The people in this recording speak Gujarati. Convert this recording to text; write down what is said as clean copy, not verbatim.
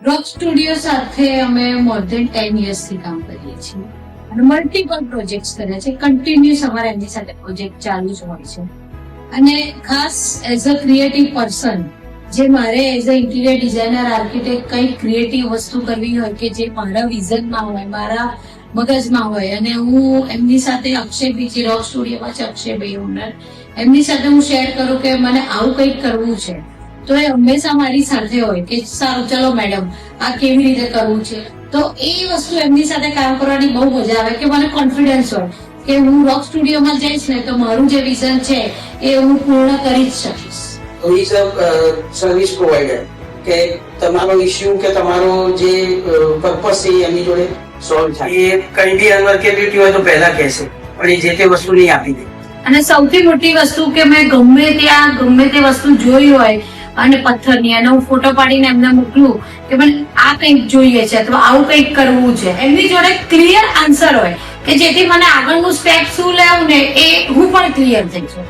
રોક સ્ટુડિયો સાથે અમે મોર ધેન 10 yearsથી કામ કરીએ છીએ અને મલ્ટિપલ પ્રોજેક્ટ્સ કર્યા છે. કન્ટિન્યુઅસ અમારા એમની સાથે પ્રોજેક્ટ ચાલુ જ હોય છે. અને ખાસ એઝ અ ક્રિએટિવ પર્સન જે મારે as a interior designer architect કઈ ક્રિએટિવ વસ્તુ કરવી હોય કે જે મારા વિઝનમાં હોય, મારા મગજમાં હોય, અને હું એમની સાથે અક્ષયભાઈ રોક સ્ટુડિયોમાં છે, અક્ષયભાઈ ઓનર, એમની સાથે હું શેર કરું કે મને આવું કંઈક કરવું છે, તો એ હંમેશા મારી સાથે હોય કે સારું ચલો મેડમ આ કેવી રીતે કરવું છે. તો એ વસ્તુ એમની સાથે કામ કરવાની બહુ મજા આવે કે મને કોન્ફિડન્સ હોય કે હું રોક સ્ટુડિયોમાં જઈશ ને તો મારું જે વિઝન છે એ હું પૂર્ણ કરી જ શકીશ. ઇઝ અ સર્વિસ પ્રોવાઈડર કે તમારો ઇશ્યુ કે તમારો જે પર્પસ છે એમની જોડે સોલ્વ થાય. એ કઈ બી અનવર્કેબિલિટી હોય તો પહેલા કહેશે પણ એ જે તે વસ્તુ નહીં આપી દે. અને સૌથી મોટી વસ્તુ કે મેં ગમે તે વસ્તુ જોઈ હોય અને પથ્થરની અને હું ફોટો પાડીને એમને મોકલું કે મને આ કંઈક જોઈએ છે અથવા આવું કંઈક કરવું છે, એમની જોડે ક્લિયર આન્સર હોય કે જેથી મને આગળનું સ્ટેપ શું લેવું ને એ હું પણ ક્લિયર થઈ છું.